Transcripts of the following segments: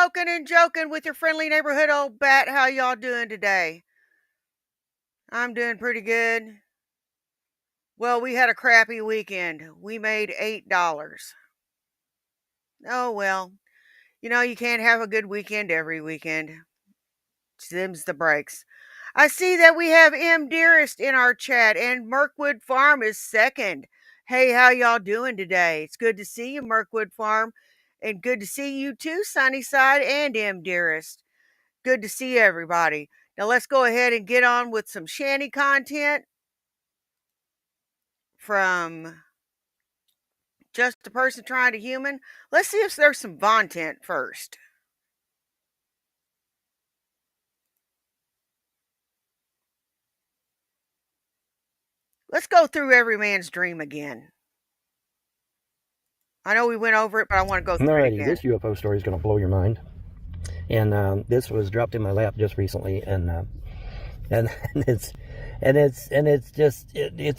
Smokin and Joking with your friendly neighborhood old bat. How y'all doing today? I'm doing pretty good. Well, we had a crappy weekend. We made $8. Oh, well. You can't have a good weekend every weekend. Them's the breaks. I see that we have M. Dearest in our chat, and Mirkwood Farm is second. Hey, how y'all doing today? It's good to see you, Mirkwood Farm, and good to see you too, Sunnyside and M. Dearest. Good to see everybody. Now let's go ahead and get on with some shanty content from Just a Person Trying to Human. Let's see if there's some content first. Let's go through every man's dream again. I know we went over it, but I want to go through it again. This UFO story is going to blow your mind. And this was dropped in my lap just recently, and it's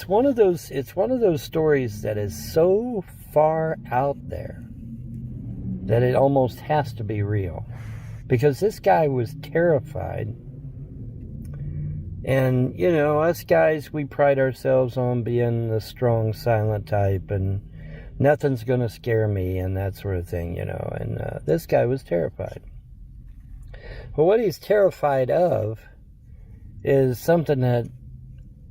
one of those stories that is so far out there that it almost has to be real, because this guy was terrified. And us guys, we pride ourselves on being the strong, silent type, and nothing's gonna scare me and that sort of thing, and this guy was terrified. But what he's terrified of is something that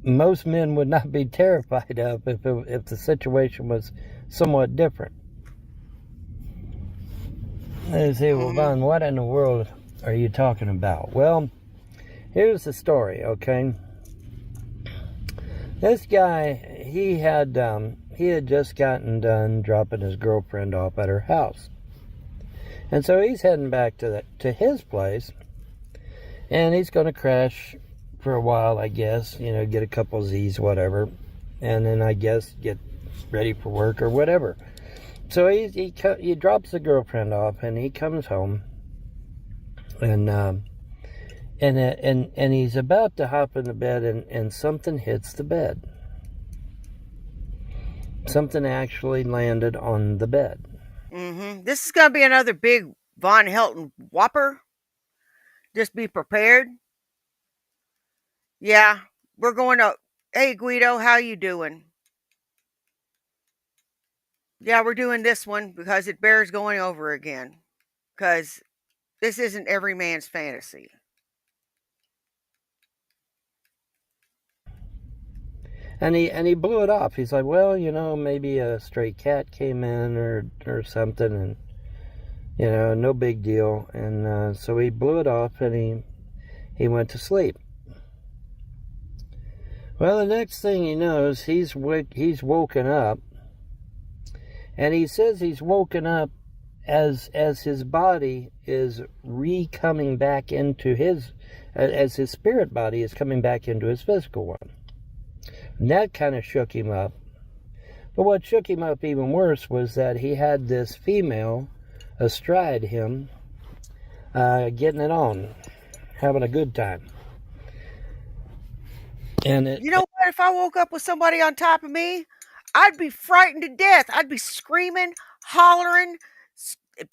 most men would not be terrified of if the situation was somewhat different. They say, well, Von, what in the world are you talking about? Well, here's the story, okay? This guy, he had just gotten done dropping his girlfriend off at her house. And so he's heading back to his place, and he's going to crash for a while, I guess, get a couple Z's, whatever, and then I guess get ready for work or whatever. So he drops the girlfriend off, and he comes home, and he's about to hop in the bed, and something hits the bed. Something actually landed on the bed. This is going to be another big Von Helton whopper. Just be prepared. Yeah, we're going to... Hey, Guido, how you doing? Yeah, we're doing this one because it bears going over again. Because this isn't every man's fantasy. And he blew it off. He's like, well, maybe a stray cat came in or something, and no big deal. And so he blew it off, and he went to sleep. Well, the next thing he knows, he's woken up, and he says he's woken up as his body is coming back into as his spirit body is coming back into his physical one. And that kind of shook him up. But what shook him up even worse was that he had this female astride him, getting it on, having a good time. And you know what? If I woke up with somebody on top of me, I'd be frightened to death. I'd be screaming, hollering,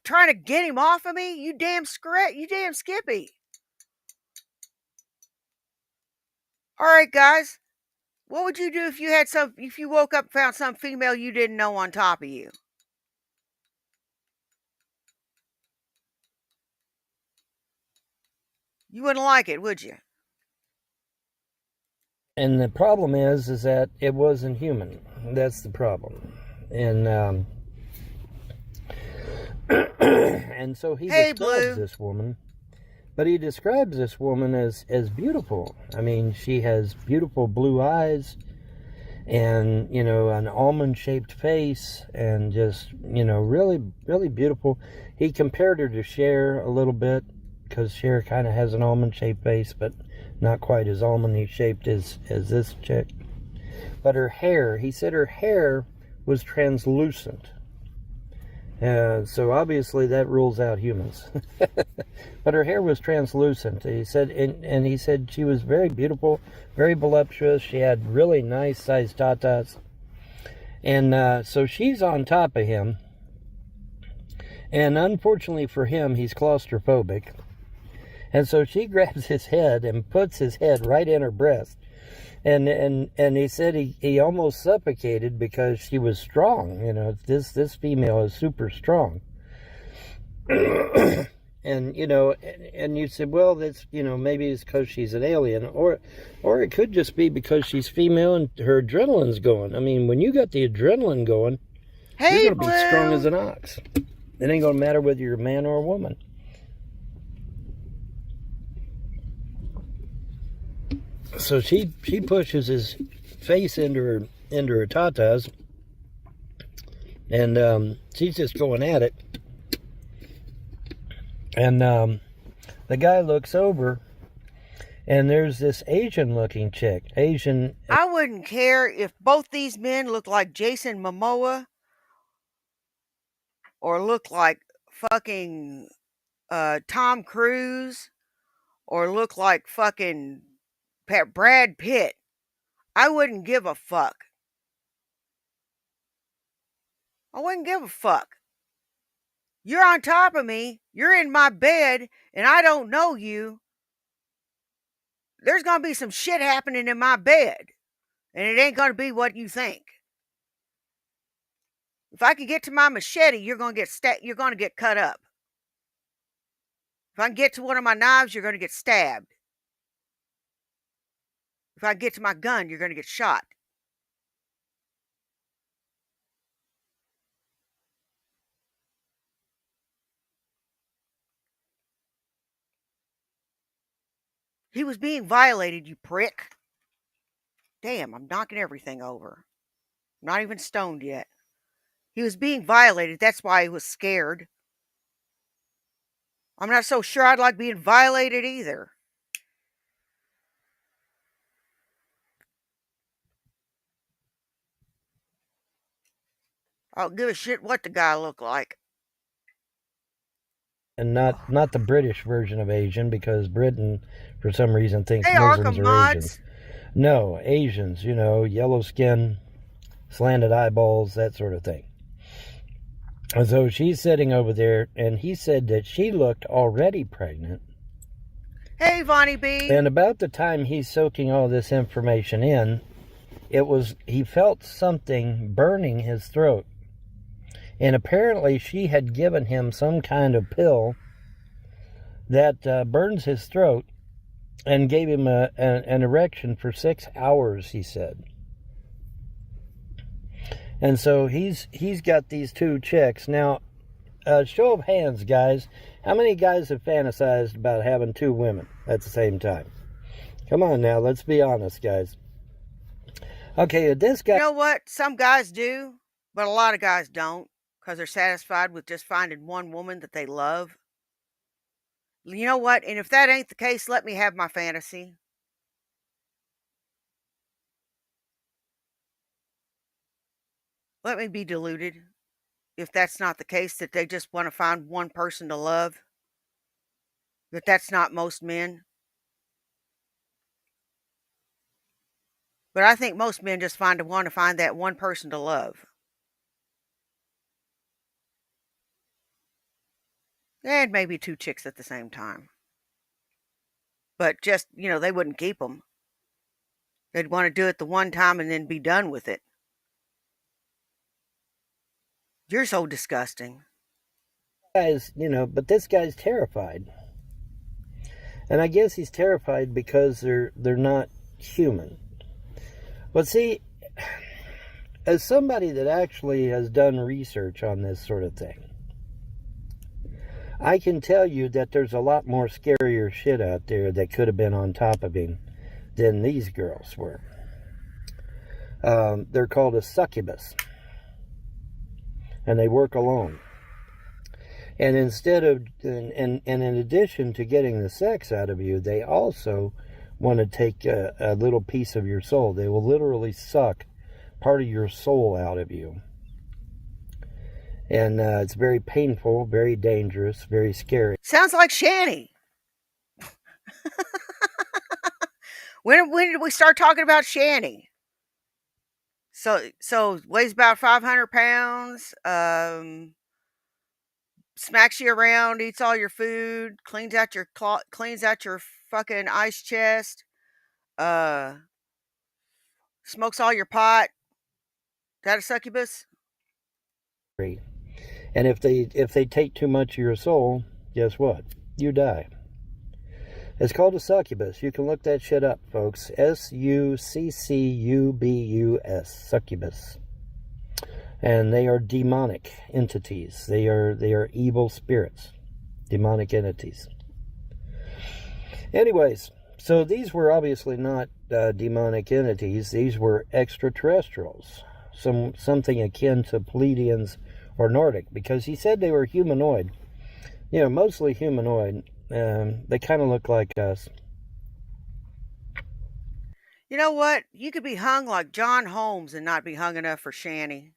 trying to get him off of me. You damn Skippy. All right, guys. What would you do if you woke up and found some female you didn't know on top of you? You wouldn't like it, would you? And the problem is that it wasn't human. That's the problem. And and so he describes this woman. But he describes this woman as beautiful. I mean, she has beautiful blue eyes and, an almond-shaped face and just, really, really beautiful. He compared her to Cher a little bit because Cher kind of has an almond-shaped face, but not quite as almond-shaped as this chick. But her hair, he said her hair was translucent. So obviously that rules out humans. But her hair was translucent. He said, and he said she was very beautiful, very voluptuous. She had really nice sized tatas. And so she's on top of him. And unfortunately for him, he's claustrophobic. And so she grabs his head and puts his head right in her breast. And he said he almost suffocated because she was strong. You know, this female is super strong. And and you said, well, that's, maybe it's because she's an alien, or it could just be because she's female and her adrenaline's going. I mean, when you got the adrenaline going, you're going to be strong as an ox. It ain't going to matter whether you're a man or a woman. So she pushes his face into her tatas, and she's just going at it. And the guy looks over, and there's this Asian-looking chick. I wouldn't care if both these men look like Jason Momoa or look like fucking Tom Cruise or look like fucking Brad Pitt. I wouldn't give a fuck. I wouldn't give a fuck. You're on top of me. You're in my bed, and I don't know you. There's going to be some shit happening in my bed, and it ain't going to be what you think. If I could get to my machete, you're going to get cut up. If I can get to one of my knives, you're going to get stabbed. If I get to my gun, you're going to get shot. He was being violated, you prick. Damn, I'm knocking everything over. I'm not even stoned yet. He was being violated. That's why he was scared. I'm not so sure I'd like being violated either. I don't give a shit what the guy looked like. And not the British version of Asian, because Britain, for some reason, thinks Muslims are Asians. No, Asians, yellow skin, slanted eyeballs, that sort of thing. And so she's sitting over there, and he said that she looked already pregnant. Hey, Vonnie B. And about the time he's soaking all this information in, he felt something burning his throat. And apparently she had given him some kind of pill that burns his throat and gave him an erection for 6 hours, he said. And so he's got these two chicks. Now, show of hands, guys. How many guys have fantasized about having two women at the same time? Come on now, let's be honest, guys. Okay, this guy... You know what? Some guys do, but a lot of guys don't, because they're satisfied with just finding one woman that they love. You know what? And if that ain't the case, let me have my fantasy. Let me be deluded. If that's not the case, that they just want to find one person to love. But that's not most men. But I think most men just want to find that one person to love. And maybe two chicks at the same time. But just, they wouldn't keep them. They'd want to do it the one time and then be done with it. You're so disgusting. Guys, but this guy's terrified. And I guess he's terrified because they're not human. But see, as somebody that actually has done research on this sort of thing, I can tell you that there's a lot more scarier shit out there that could have been on top of him than these girls were. They're called a succubus. And they work alone. And instead of, and in addition to getting the sex out of you, they also want to take a little piece of your soul. They will literally suck part of your soul out of you. And it's very painful, very dangerous, very scary. Sounds like Shanny. When did we start talking about Shanny? So weighs about 500 pounds. smacks you around, eats all your food, cleans out your fucking ice chest, uh, smokes all your pot. Is that a succubus? And if they take too much of your soul, guess what? You die. It's called a succubus. You can look that shit up, folks. Succubus. Succubus. And they are demonic entities. They are evil spirits. Demonic entities. Anyways, so these were obviously not demonic entities. These were extraterrestrials. Something akin to Pleiadians or Nordic, because he said they were humanoid. You know, mostly humanoid. They kind of look like us. You know what? You could be hung like John Holmes and not be hung enough for Shanny.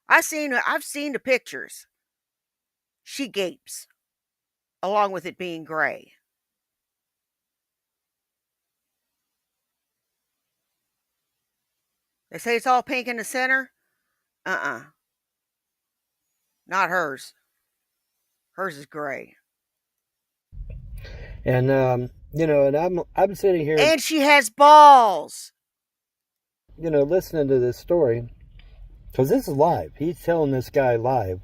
I've seen the pictures. She gapes, along with it being gray. They say it's all pink in the center. Not hers. Hers is gray. And and I'm sitting here, and she has balls. Listening to this story, because this is live. He's telling this guy live,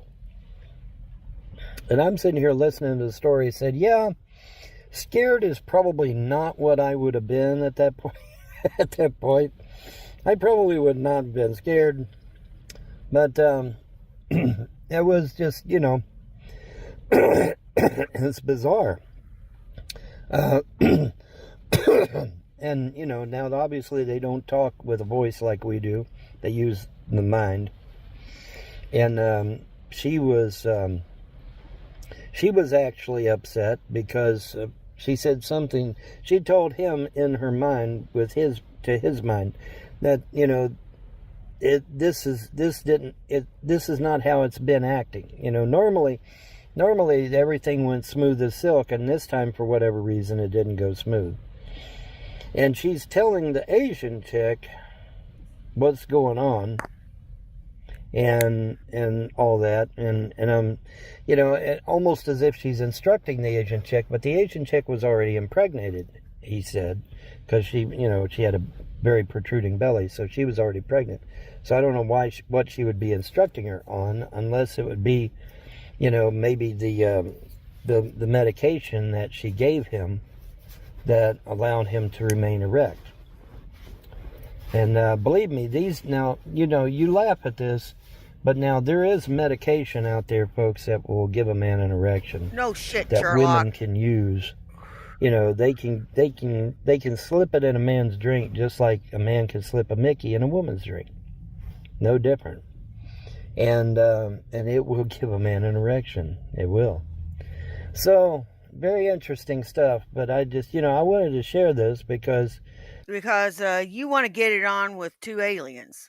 and I'm sitting here listening to the story. He said, "Yeah, scared is probably not what I would have been at that point. At that point, I probably would not have been scared, but it was just, it's bizarre." And now obviously they don't talk with a voice like we do. They use the mind. And she was actually upset because she said something. She told him in her mind, to his mind, that this is not how it's been acting. Normally everything went smooth as silk, and this time, for whatever reason, it didn't go smooth. And she's telling the Asian chick what's going on and all that, and almost as if she's instructing the Asian chick, but the Asian chick was already impregnated, he said, because she had a very protruding belly, so she was already pregnant. So I don't know what she would be instructing her on, unless it would be maybe the medication that she gave him that allowed him to remain erect. And believe me, these now, you laugh at this, but now there is medication out there, folks, that will give a man an erection. No shit, that Sherlock. Women can use. They can slip it in a man's drink just like a man can slip a Mickey in a woman's drink. No different. And it will give a man an erection. It will. So, very interesting stuff. But I just, I wanted to share this because you want to get it on with two aliens.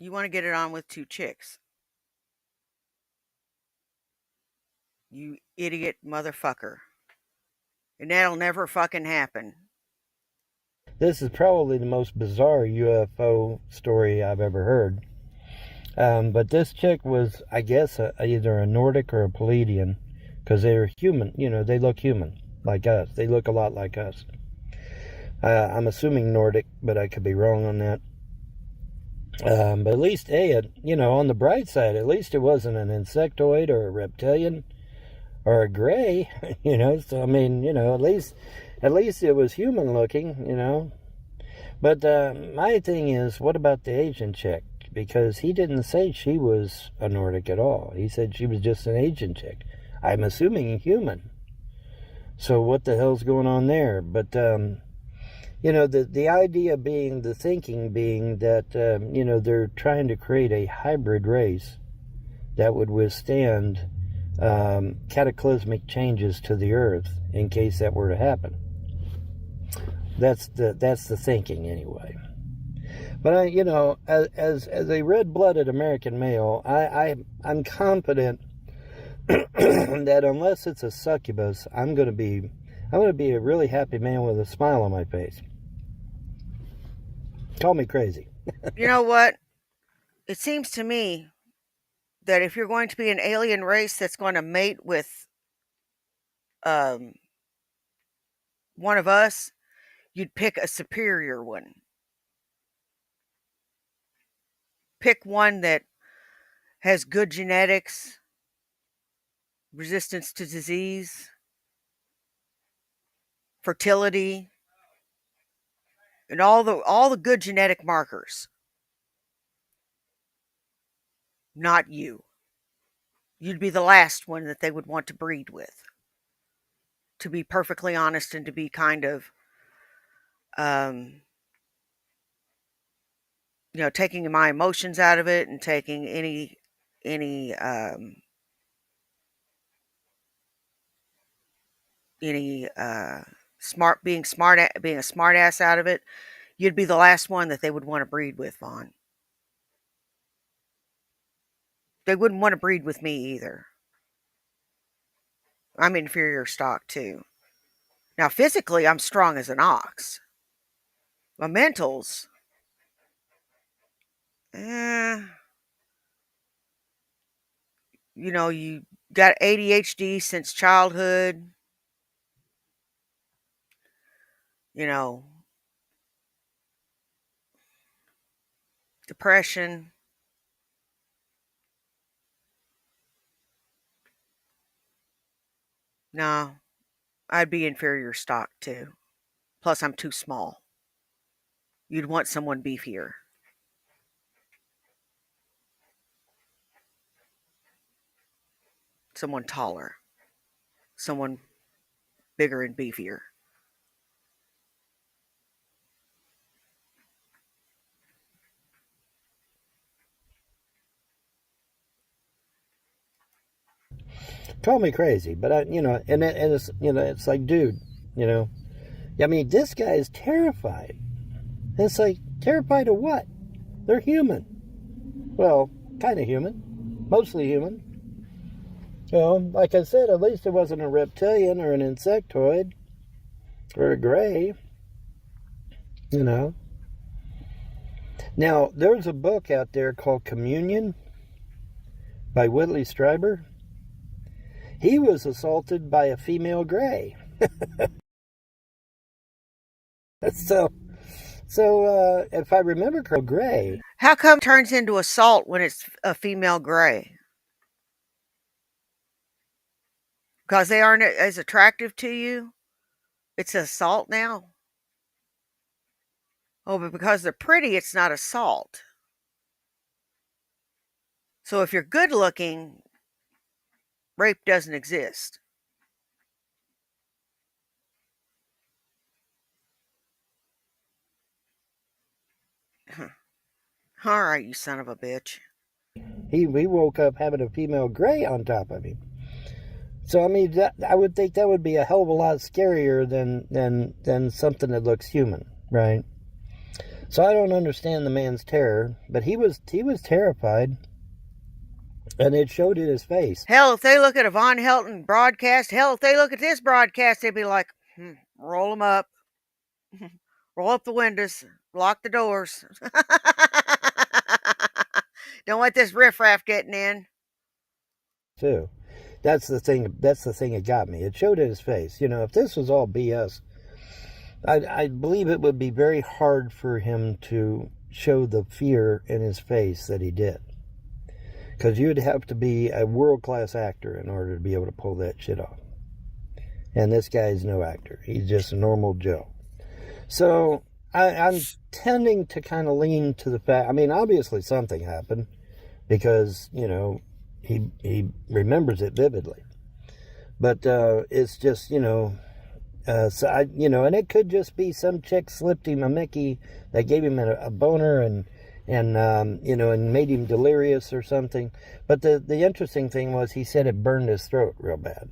You want to get it on with two chicks. You idiot motherfucker. And that'll never fucking happen. This is probably the most bizarre UFO story I've ever heard. But this chick was, I guess, either a Nordic or a Pleiadian, because they're human. They look human, like us. They look a lot like us. I'm assuming Nordic, but I could be wrong on that. But at least, on the bright side, at least it wasn't an insectoid or a reptilian or a gray, So I mean, at least it was human looking, But my thing is, what about the Asian chick? Because he didn't say she was a Nordic at all. He said she was just an Asian chick. I'm assuming human. So what the hell's going on there? But the idea being, the thinking being that they're trying to create a hybrid race that would withstand cataclysmic changes to the earth in case that were to happen. That's the thinking anyway. But as a red-blooded American male, I'm confident that unless it's a succubus, I'm going to be a really happy man with a smile on my face. Call me crazy. You know what? It seems to me that if you're going to be an alien race that's going to mate with um, one of us, you'd pick a superior one. Pick one that has good genetics, resistance to disease, fertility, and all the good genetic markers. Not you. You'd be the last one that they would want to breed with. To be perfectly honest and to be kind of um, taking my emotions out of it and taking any smart being a smart ass out of it, you'd be the last one that they would want to breed with, Vaughn. They wouldn't want to breed with me either. I'm inferior stock too. Now physically I'm strong as an ox. My mentals, eh, you got ADHD since childhood, you know, depression. No, I'd be inferior stock too. Plus, I'm too small. You'd want someone beefier, someone taller, someone bigger and beefier. Call me crazy, but and it's it's like, dude, you know, I mean, this guy is terrified. It's like, terrified of what? They're human. Well, kind of human, mostly human. Like I said, at least it wasn't a reptilian or an insectoid or a gray. You know. Now, there's a book out there called Communion by Whitley Strieber. He was assaulted by a female gray. so, if I remember correctly, gray. How come it turns into assault when it's a female gray? Because they aren't as attractive to you? It's assault now? Oh, but because they're pretty, it's not assault. So if you're good looking, rape doesn't exist. All right, you son of a bitch. He woke up having a female gray on top of him. So I mean, I would think that would be a hell of a lot scarier than something that looks human, right? So I don't understand the man's terror, but he was terrified, and it showed in his face. Hell, if they look at a Von Helton broadcast, hell, if they look at this broadcast, they'd be like, roll them up, roll up the windows, lock the doors. Don't let this riffraff getting in. Too. That's the thing. That's the thing that got me. It showed in his face. If this was all BS, I believe it would be very hard for him to show the fear in his face that he did. Because you'd have to be a world-class actor in order to be able to pull that shit off. And this guy's no actor. He's just a normal Joe. So I'm tending to kind of lean to the fact, I mean, obviously something happened because, he remembers it vividly. But it's just, and it could just be some chick slipped him a Mickey that gave him a boner and made him delirious or something. But the interesting thing was he said it burned his throat real bad,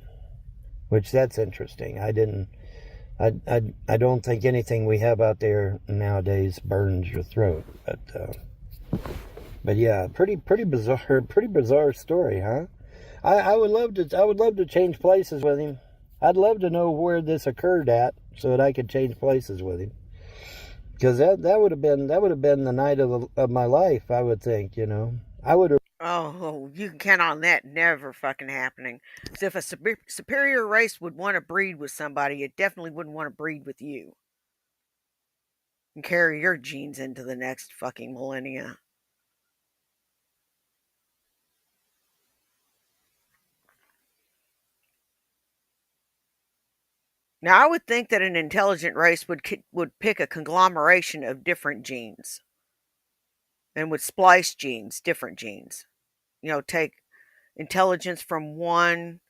which that's interesting. I don't think anything we have out there nowadays burns your throat, but yeah, pretty bizarre story, huh? I would love to change places with him. I'd love to know where this occurred at so that I could change places with him. because that would have been the night of my life. I would think, I would have. Oh, you can count on that never fucking happening. So if a superior race would want to breed with somebody, it definitely wouldn't want to breed with you and carry your genes into the next fucking millennia. Now, I would think that an intelligent race would pick a conglomeration of different genes and would splice genes, different genes. Take intelligence from one,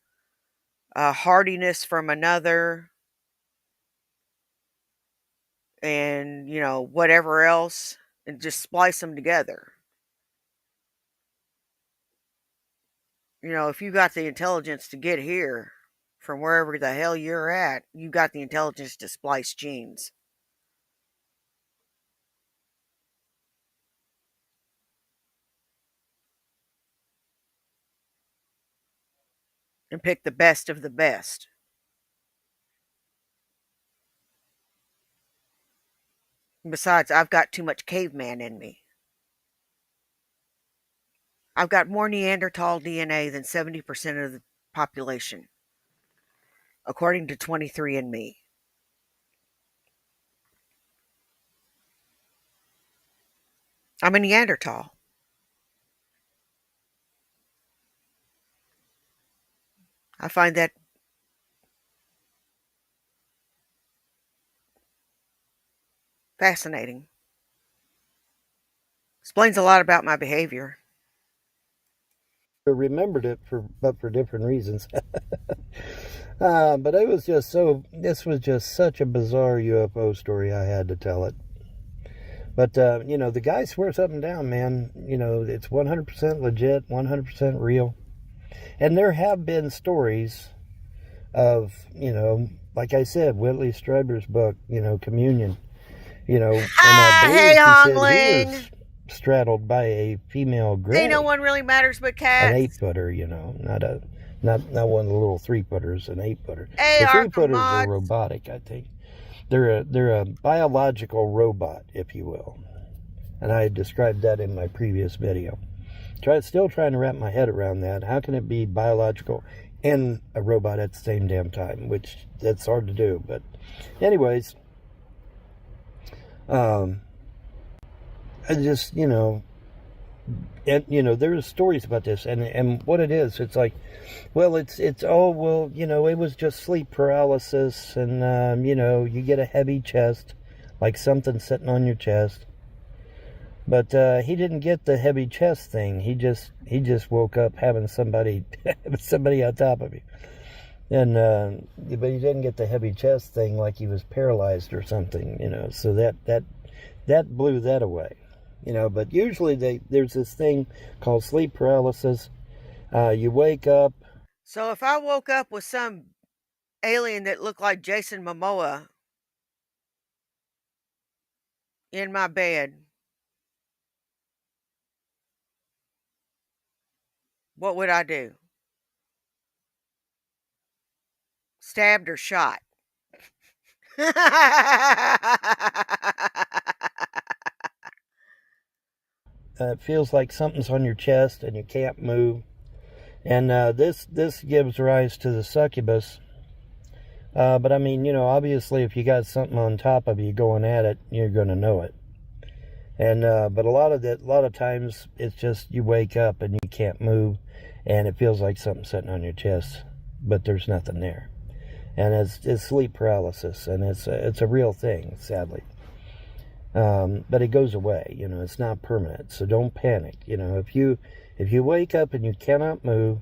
hardiness from another, and whatever else, and just splice them together. If you got the intelligence to get here from wherever the hell you're at, you got the intelligence to splice genes and pick the best of the best. Besides, I've got too much caveman in me. I've got more Neanderthal DNA than 70% of the population, according to 23andMe. I'm a Neanderthal. I find that fascinating. Explains a lot about my behavior. Remembered it but for different reasons. But this was just such a bizarre UFO story. I had to tell it. But, the guy swears up and down, man. It's 100% legit, 100% real. And there have been stories of, like I said, Whitley Strieber's book, Communion. And I Hey, believe he said he Hongling! was straddled by a female gray. Ain't no one really matters but cats. An 8-footer, not one of the little 3-footers, an 8-footer. Hey, The 3-footers are Arthropods. robotic, I think. They're a biological robot, if you will. And I described that in my previous video. Still trying to wrap my head around that. How can it be biological and a robot at the same damn time? Which, that's hard to do. But anyways, I just, and there's stories about this, and what it is, it's like, well, it was just sleep paralysis, and you get a heavy chest, like something sitting on your chest. But he didn't get the heavy chest thing. He just woke up having somebody on top of him, and but he didn't get the heavy chest thing, like he was paralyzed or something. So that blew that away. But usually there's this thing called sleep paralysis. You wake up. So if I woke up with some alien that looked like Jason Momoa in my bed, what would I do? Stabbed or shot? It feels like something's on your chest and you can't move. And this gives rise to the succubus. But I mean, obviously, if you got something on top of you going at it, you're going to know it. And but a lot of times it's just you wake up and you can't move, and it feels like something sitting on your chest, but there's nothing there. And it's sleep paralysis, and it's a real thing, sadly. But it goes away. It's not permanent, so don't panic. If you wake up and you cannot move,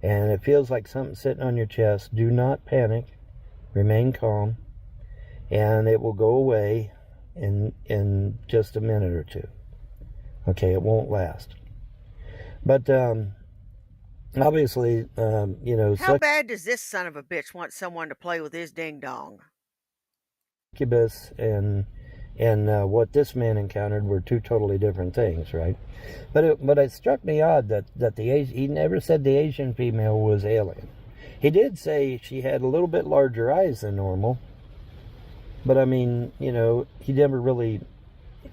and it feels like something sitting on your chest, do not panic. Remain calm, and it will go away in just a minute or two. Okay, it won't last. But obviously, How bad does this son of a bitch want someone to play with his ding dong? Succubus and what this man encountered were two totally different things, right? But it struck me odd that he never said the Asian female was alien. He did say she had a little bit larger eyes than normal, But I mean, you know, he never really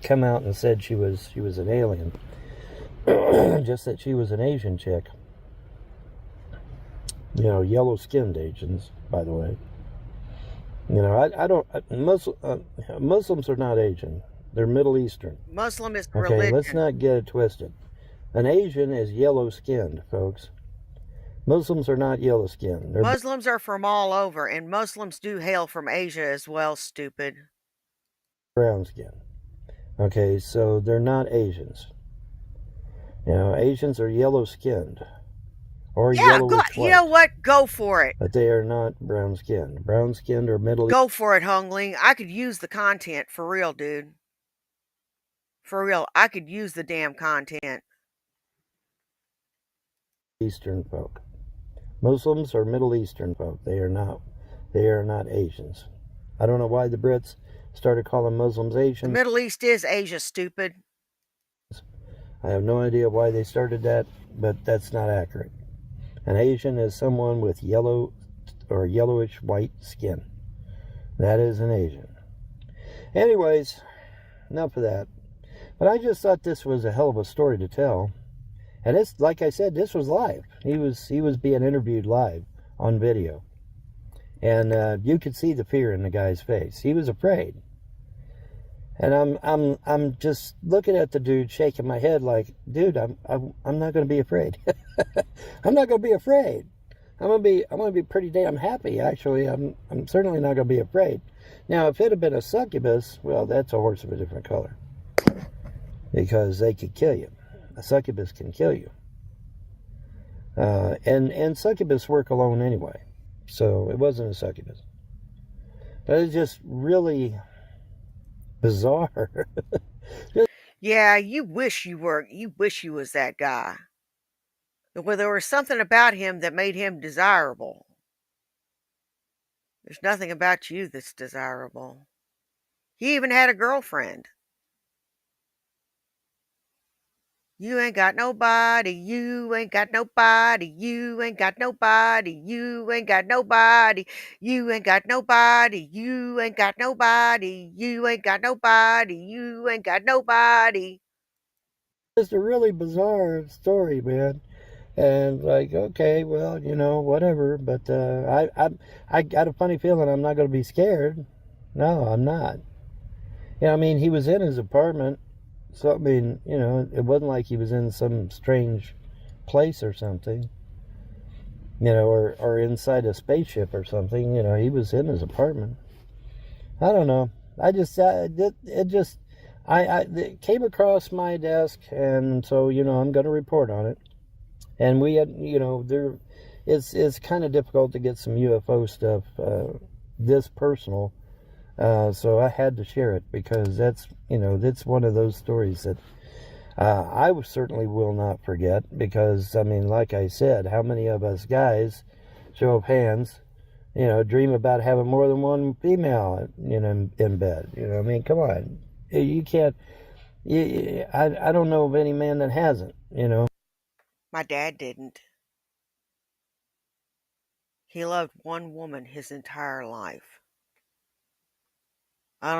come out and said she was an alien. Just that she was an Asian chick. You know, yellow-skinned Asians, by the way. You know, I don't. Muslims are not Asian. They're Middle Eastern. Muslim is Okay, religion. let's not get it twisted. An Asian is yellow-skinned, folks. Muslims are not yellow-skinned. Muslims are from all over, and Muslims do hail from Asia as well, stupid. Brown skin. Okay, so they're not Asians. You know, Asians are yellow-skinned. Or yellowish white. You know what? Go for it. But they are not brown-skinned. Brown-skinned or Middle Go for it, Hungling. I could use the content. For real, dude. For real. I could use the damn content. Eastern folk. Muslims are Middle Eastern folk. They are not Asians. I don't know why the Brits started calling Muslims Asians. The Middle East is Asia, stupid. I have no idea why they started that, but that's not accurate. An Asian is someone with yellow or yellowish white skin. That is an Asian. Anyways, enough of that. But I just thought this was a hell of a story to tell. And this, like I said, this was live. He was being interviewed live on video. And you could see the fear in the guy's face. He was afraid. And I'm just looking at the dude, shaking my head like, dude, I'm not going to be afraid. I'm not going to be afraid. I'm going to be pretty damn happy. Actually, I'm certainly not going to be afraid. Now, if it had been a succubus, well, that's a horse of a different color, because they could kill you. A succubus can kill you. And succubus work alone anyway, so it wasn't a succubus. But it's just really bizarre. Yeah, you wish you was that guy. Well, there was something about him that made him desirable. There's nothing about you that's desirable. He even had a girlfriend. You ain't got nobody, you ain't got nobody, you ain't got nobody, you ain't got nobody, you ain't got nobody, you ain't got nobody, you ain't got nobody, you ain't got nobody. It's a really bizarre story, man. And like, okay, well, you know, whatever. But I got a funny feeling I'm not going to be scared. No, I'm not. Yeah, I mean, he was in his apartment. So, I mean, you know, it wasn't like he was in some strange place or something, you know, or inside a spaceship or something. You know, he was in his apartment. I don't know. It came across my desk, and so, you know, I'm going to report on it. And we had, you know, it's kind of difficult to get some UFO stuff this personal. So I had to share it because that's one of those stories that I certainly will not forget. Because, I mean, like I said, how many of us guys, show of hands, you know, dream about having more than one female, you know, in bed? You know, I mean, come on. You can't, I don't know of any man that hasn't, you know. My dad didn't. He loved one woman his entire life. I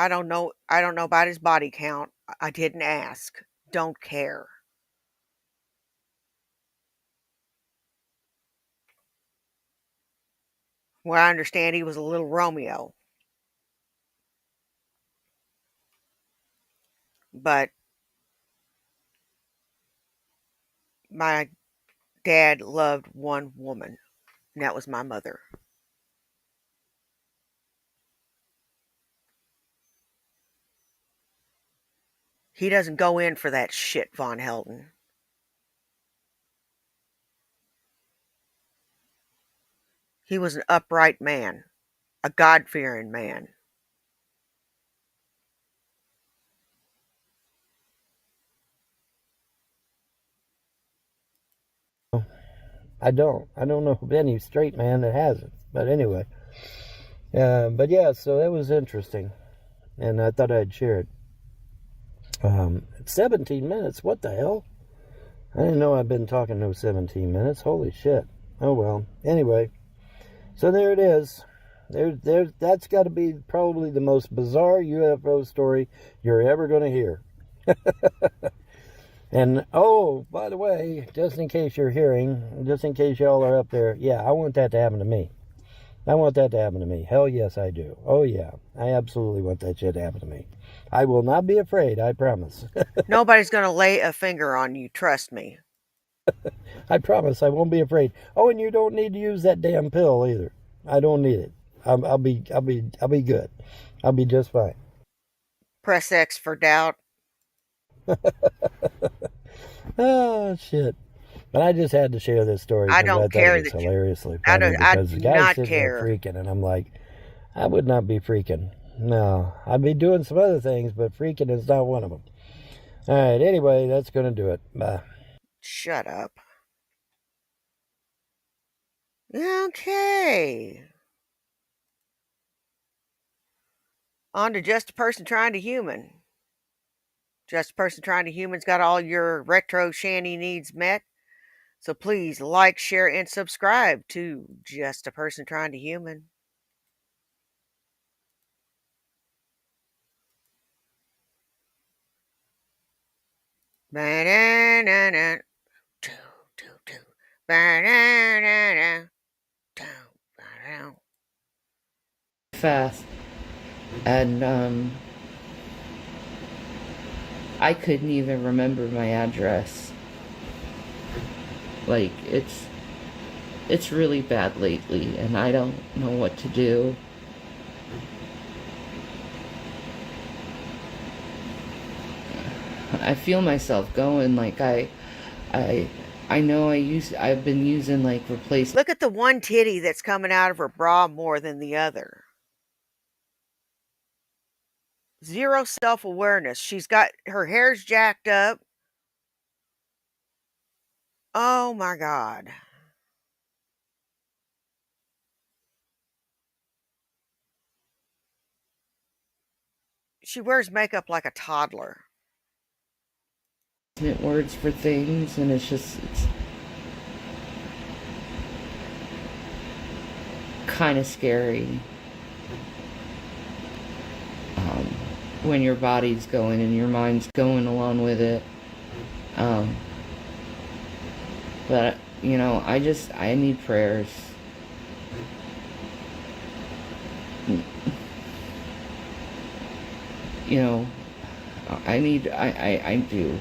don't know about his body count. I didn't ask. Don't care. Well, I understand he was a little Romeo. But my dad loved one woman, and that was my mother. He doesn't go in for that shit, Von Helden. He was an upright man, a God-fearing man. I don't know of any straight man that hasn't. But anyway, but yeah, so that was interesting, and I thought I'd share it. 17 minutes. What the hell? I didn't know I'd been talking no 17 minutes. Holy shit. Oh well. Anyway, so there it is. That's got to be probably the most bizarre UFO story you're ever going to hear. And oh, by the way, just in case you're hearing, just in case y'all are up there, yeah, I want that to happen to me. I want that to happen to me. Hell yes, I do. Oh yeah, I absolutely want that shit to happen to me. I will not be afraid, I promise. Nobody's going to lay a finger on you, trust me. I promise I won't be afraid. Oh, and you don't need to use that damn pill either. I don't need it. I'll be good. I'll be just fine. Press X for doubt. Oh shit. But I just had to share this story I because I don't thought it care was that you. hilariously I funny don't. I because the do guy's not sitting there care. freaking and I'm like, I would not be freaking. No. I'd be doing some other things, but freaking is not one of them. Alright, anyway, that's gonna do it. Bye. Shut up. Okay. On to Just a Person Trying to Human. Just a Person Trying to Human's got all your retro shanty needs met. So please like, share, and subscribe to Just a Person Trying to Human. Ba-da-da-da. Do, do, do. Ba-da-da-da. Do, ba-da. Fast, and I couldn't even remember my address. Like, it's really bad lately, and I don't know what to do. I feel myself going like I I've been using like replacement. Look at the one titty that's coming out of her bra more than the other. Zero self awareness. She's got her hair's jacked up. Oh my God. She wears makeup like a toddler. Words for things, and it's kind of scary um, when your body's going and your mind's going along with it. Um, but I need prayers. You know, I do.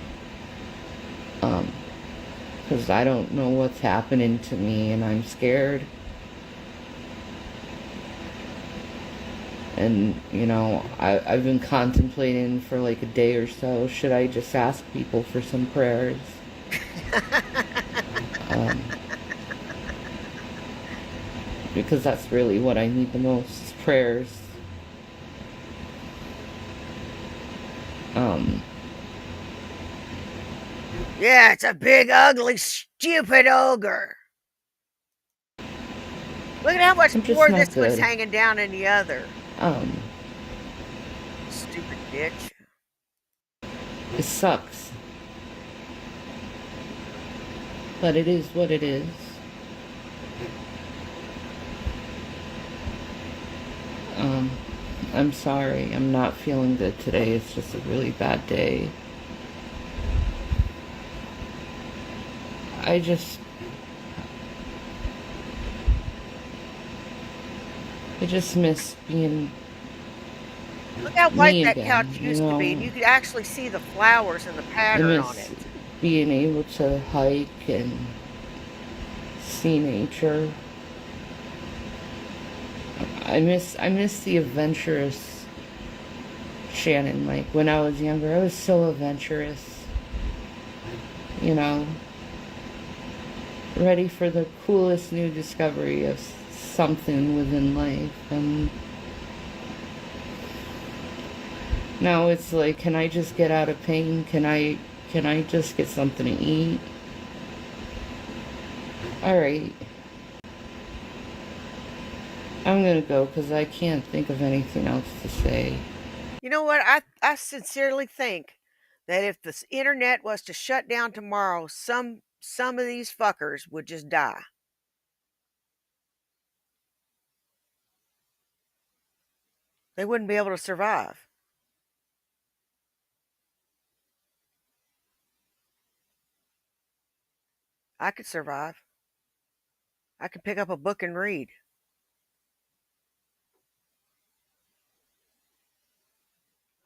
Because I don't know what's happening to me and I'm scared. And, I've been contemplating for like a day or so, should I just ask people for some prayers? Because that's really what I need the most, is prayers. Yeah, it's a big, ugly, stupid ogre. Look at how much I'm just more not this one's good. hanging down than the other. Um, Stupid bitch. it sucks. But it is what it is. I'm sorry. I'm not feeling good today. It's just a really bad day. I just miss being Look how white me that couch again, used to be, and you could actually see the flowers and the I pattern on miss it. being able to hike and see nature. I miss the adventurous Shannon. Like when I was younger, I was so adventurous. You know, ready for the coolest new discovery of something within life. And now it's like, can I just get out of pain? Can I just get something to eat? All right. I'm gonna go because I can't think of anything else to say. You know what? I sincerely think that if the internet was to shut down tomorrow, some of these fuckers would just die. They wouldn't be able to survive. I could survive. I could pick up a book and read.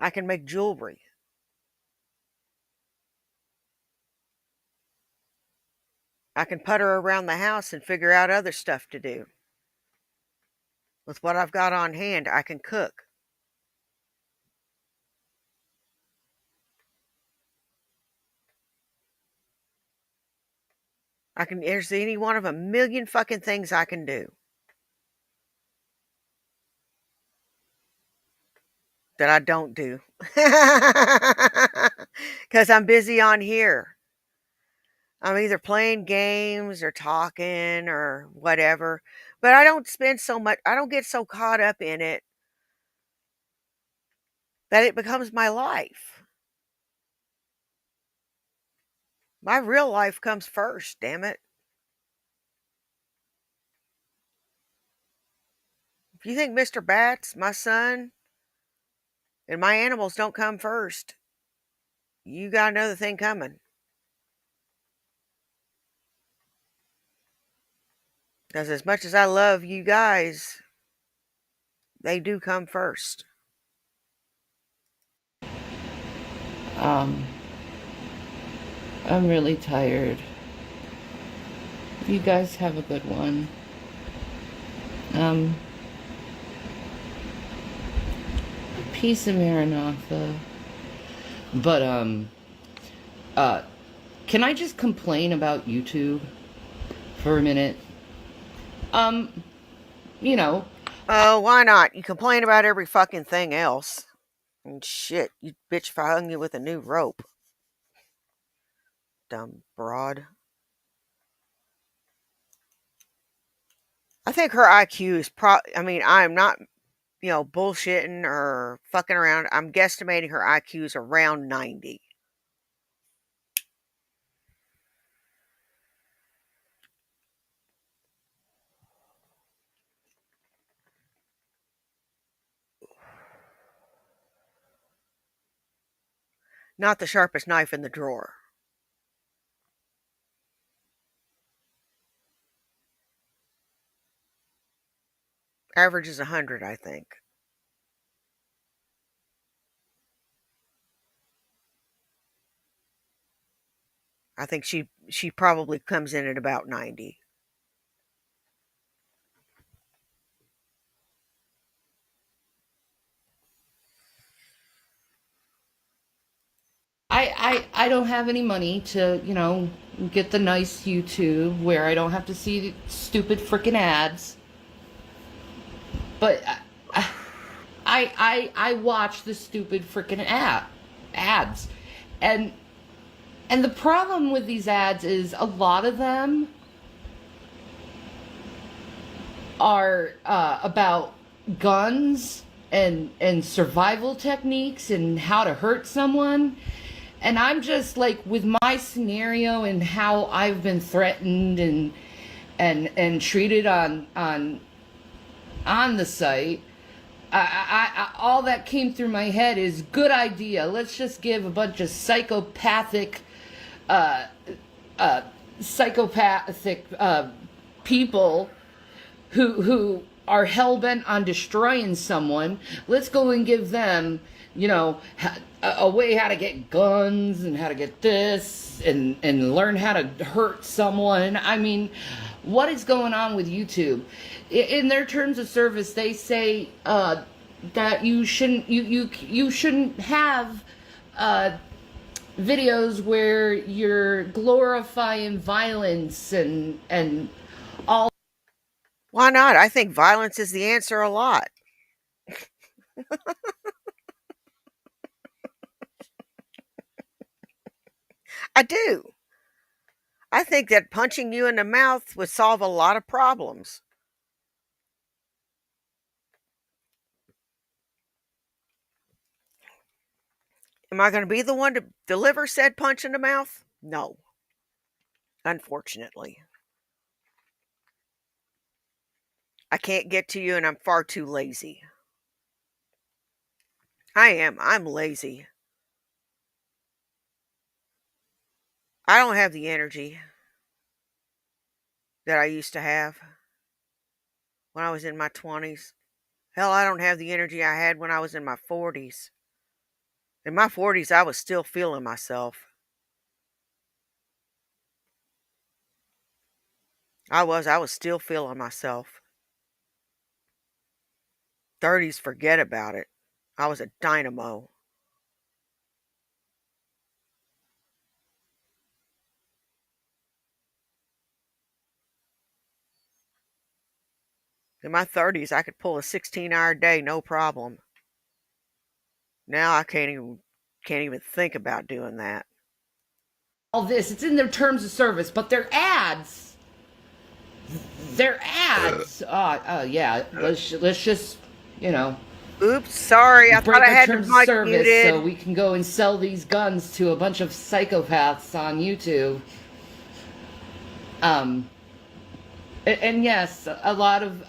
I can make jewelry. I can putter around the house and figure out other stuff to do. With what I've got on hand, I can cook. There's any one of a million fucking things I can do that I don't do. Because I'm busy on here. I'm either playing games or talking or whatever. But I don't get so caught up in it that it becomes my life. My real life comes first, damn it. If you think Mr. Bats, my son, and my animals don't come first, you got another thing coming. Because as much as I love you guys, they do come first. Um, I'm really tired. You guys have a good one. Um, Peace of Maranatha. But, uh, can I just complain about YouTube for a minute? You know, Oh, why not? You complain about every fucking thing else. And shit, you bitch if I hung you with a new rope. Dumb broad. I think her IQ is I'm not, bullshitting or fucking around. I'm guesstimating her IQ is around 90. Not the sharpest knife in the drawer. Average is 100, I think. I think she probably comes in at about 90. I don't have any money to, get the nice YouTube where I don't have to see stupid freaking ads. But I watch the stupid freaking ads, and the problem with these ads is a lot of them are about guns and survival techniques and how to hurt someone. And I'm just like, with my scenario and how I've been threatened and treated on the site. All that came through my head is, good idea. Let's just give a bunch of uh, psychopathic people who are hell bent on destroying someone. Let's go and give them, a way how to get guns and how to get this and learn how to hurt someone. I mean, what is going on with YouTube? In their terms of service, they say that you shouldn't have videos where you're glorifying violence and all. Why not? I think violence is the answer a lot. I do. I think that punching you in the mouth would solve a lot of problems. Am I going to be the one to deliver said punch in the mouth? No, unfortunately. I can't get to you and I'm far too lazy. I am. I'm lazy. I don't have the energy that I used to have when I was in my 20s. Hell, I don't have the energy I had when I was in my 40s. In my 40s, I was still feeling myself. I was still feeling myself. 30s, forget about it. I was a dynamo. In my 30s, I could pull a 16-hour day, no problem. Now I can't even think about doing that. All this, it's in their terms of service, but their ads. Yeah. Let's just, you know, Oops, sorry. I thought break I our had the terms of mic service so muted. we can go and sell these guns to a bunch of psychopaths on YouTube. Um, and yes, a lot of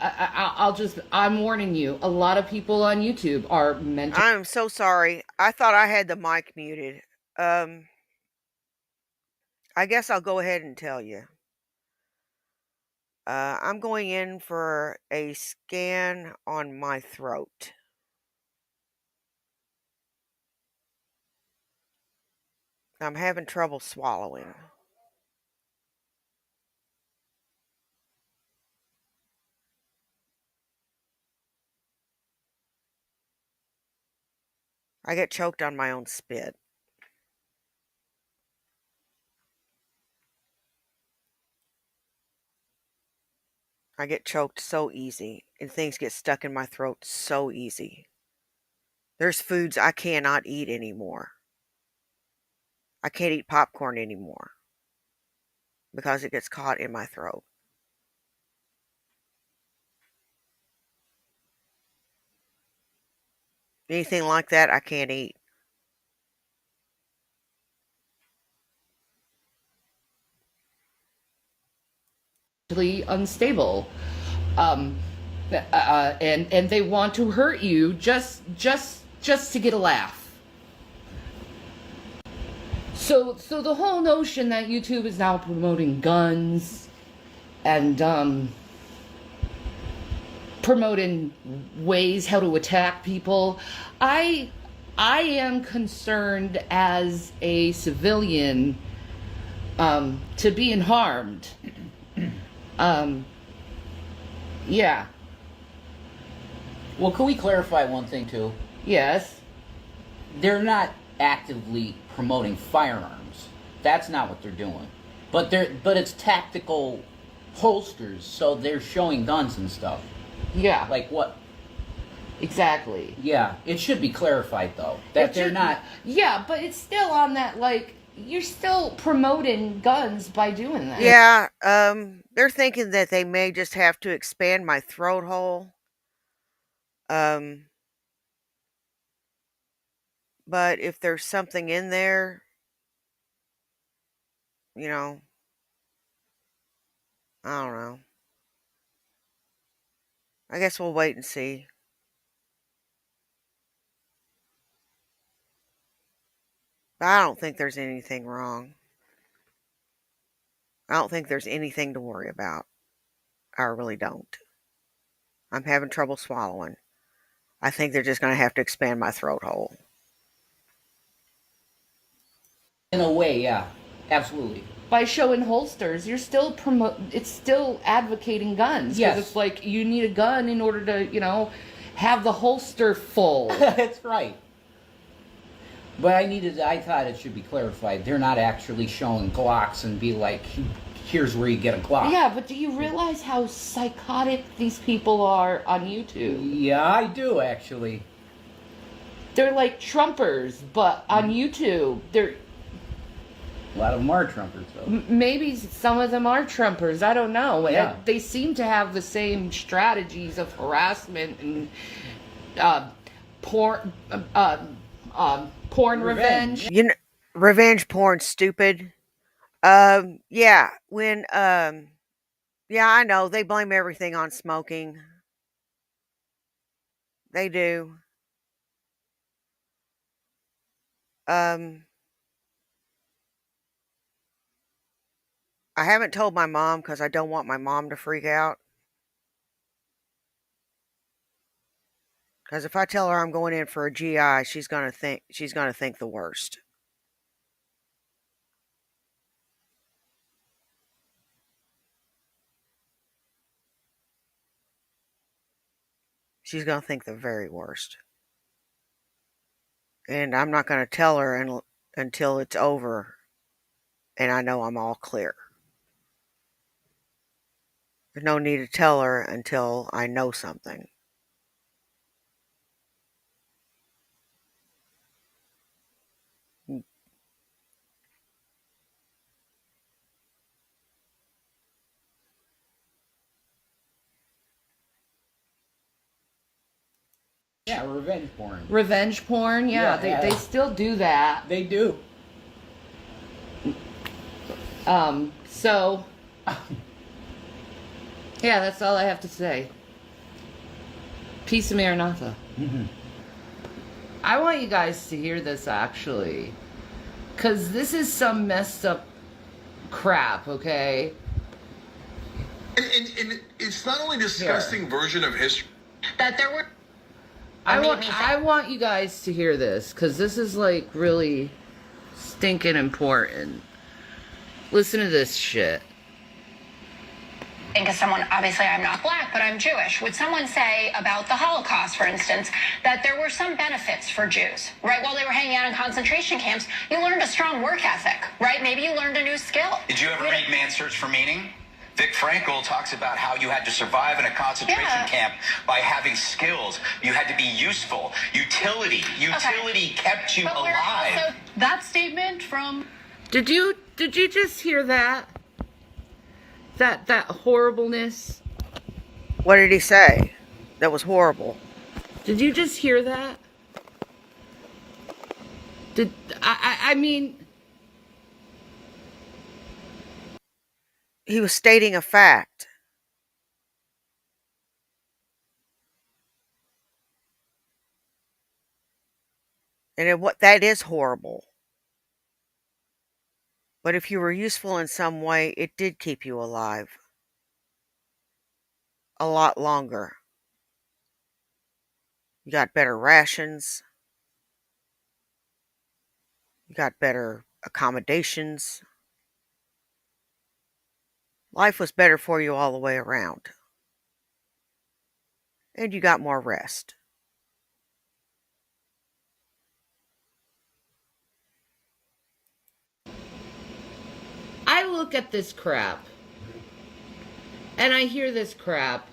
I'm warning you, a lot of people on YouTube are mentally I'm so sorry. I thought I had the mic muted. Um, I guess I'll go ahead and tell you. I'm going in for a scan on my throat. I'm having trouble swallowing. I get choked on my own spit. I get choked so easy, and things get stuck in my throat so easy. There's foods I cannot eat anymore. I can't eat popcorn anymore because it gets caught in my throat. Anything like that, I can't eat. unstable. Um, and they want to hurt you just to get a laugh. So the whole notion that YouTube is now promoting guns and promoting ways how to attack people, I I am concerned as a civilian to being harmed. Um, yeah. Well, can we clarify one thing too? Yes. They're not actively promoting firearms. That's not what they're doing. But it's tactical holsters, so they're showing guns and stuff. Yeah. Like what? Exactly. Yeah, it should be clarified though that they're not. Yeah, but it's still on that, like, you're still promoting guns by doing that. Yeah, they're thinking that they may just have to expand my throat hole. Um, but if there's something in there, you know, I don't know. I guess we'll wait and see. But I don't think there's anything wrong. I don't think there's anything to worry about. I really don't. I'm having trouble swallowing. I think they're just going to have to expand my throat hole. In a way, yeah, absolutely. By showing holsters, you're still it's still advocating guns. Yes. Because it's like you need a gun in order to, have the holster full. That's right. But I thought it should be clarified. They're not actually showing Glocks and be like, here's where you get a Glock. Yeah, but do you realize how psychotic these people are on YouTube? Yeah, I do actually. They're like Trumpers, but on YouTube, they're... A lot of them are Trumpers, though. Maybe some of them are Trumpers. I don't know. Yeah. They seem to have the same strategies of harassment and porn, porn revenge. You know, revenge porn, stupid. Yeah, yeah, I know they blame everything on smoking. They do. I haven't told my mom because I don't want my mom to freak out. Because if I tell her I'm going in for a GI, she's gonna think the worst. She's gonna think the very worst. And I'm not gonna tell her until it's over and I know I'm all clear. There's no need to tell her until I know something. Yeah, revenge porn. Revenge porn, yeah, they still do that. They do. So, yeah, that's all I have to say. Peace of Maranatha. I want you guys to hear this, actually. Because this is some messed up crap, okay? And it's not only a disgusting version of history. That there were... I want you guys to hear this, because this is, like, really stinking important. Listen to this shit. Think of someone, obviously I'm not black, but I'm Jewish. Would someone say about the Holocaust, for instance, that there were some benefits for Jews, right? While they were hanging out in concentration camps, you learned a strong work ethic, right? Maybe you learned a new skill. Did you ever read Man's Search for Meaning? Vic Frankl talks about how you had to survive in a concentration camp by having skills. You had to be useful. Utility kept you But we're alive. also, that statement from... Did you just hear that? That horribleness? What did he say? That was horrible. Did you just hear that? I mean, He was stating a fact. And that is horrible. But if you were useful in some way, it did keep you alive. A lot longer. You got better rations. You got better accommodations. Life was better for you all the way around. And you got more rest. I look at this crap. And I hear this crap.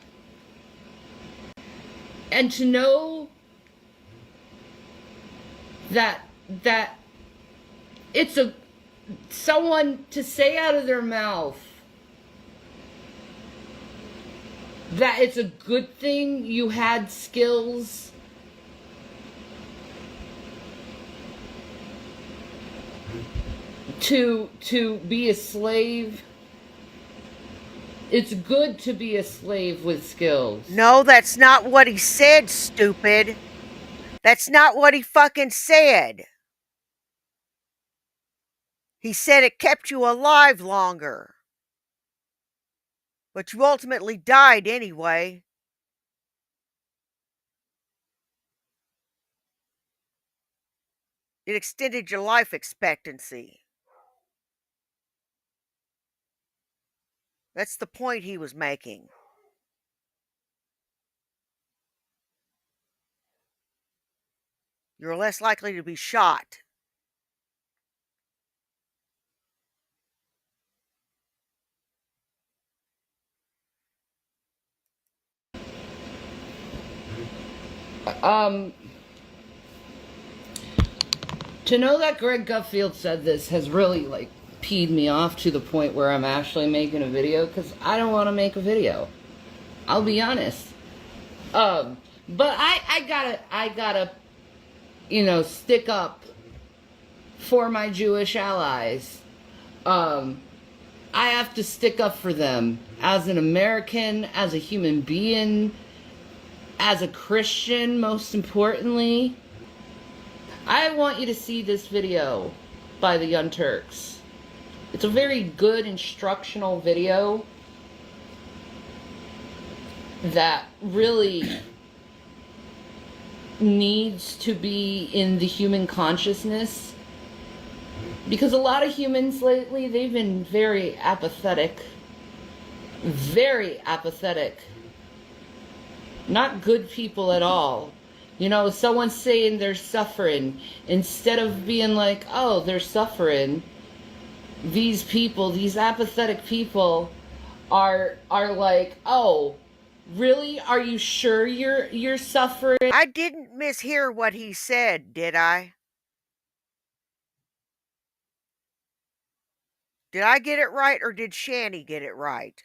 And to know that it's someone to say out of their mouth that it's a good thing you had skills to be a slave. It's good to be a slave with skills. No, that's not what he said, stupid. That's not what he fucking said. He said it kept you alive longer. But you ultimately died anyway. It extended your life expectancy. That's the point he was making. You're less likely to be shot. To know that Greg Gutfield said this has really, like, peed me off to the point where I'm actually making a video, because I don't want to make a video. I'll be honest. But I gotta, stick up for my Jewish allies. I have to stick up for them as an American, as a human being, as a Christian, most importantly. I want you to see this video by the Young Turks. It's a very good instructional video that really needs to be in the human consciousness, because a lot of humans lately, they've been very apathetic, not good people at all. You know, someone's saying they're suffering, instead of being like, oh, they're suffering, these people, these apathetic people are like, oh, really? Are you sure you're suffering? I didn't mishear what he said, did I? Did I get it right, or did Shanny get it right?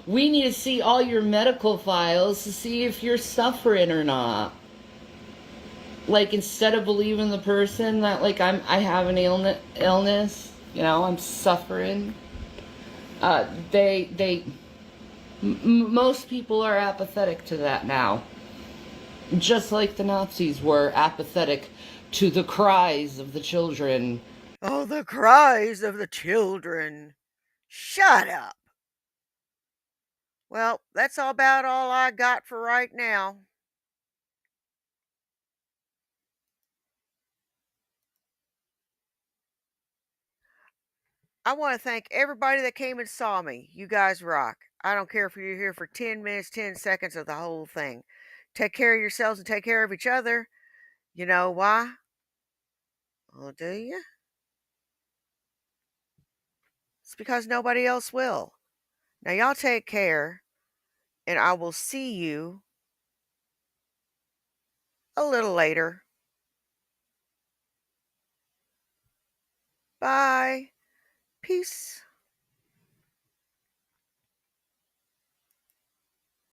We need to see all your medical files to see if you're suffering or not. Like, instead of believing the person that, like, I have an illness, you know, I'm suffering. Most people are apathetic to that now. Just like the Nazis were apathetic to the cries of the children. Oh, the cries of the children. Shut up. Well, that's about all I got for right now. I want to thank everybody that came and saw me. You guys rock. I don't care if you're here for 10 minutes, 10 seconds, or the whole thing. Take care of yourselves and take care of each other. You know why? Well, do you? It's because nobody else will. Now, y'all take care, and I will see you a little later. Bye. Peace.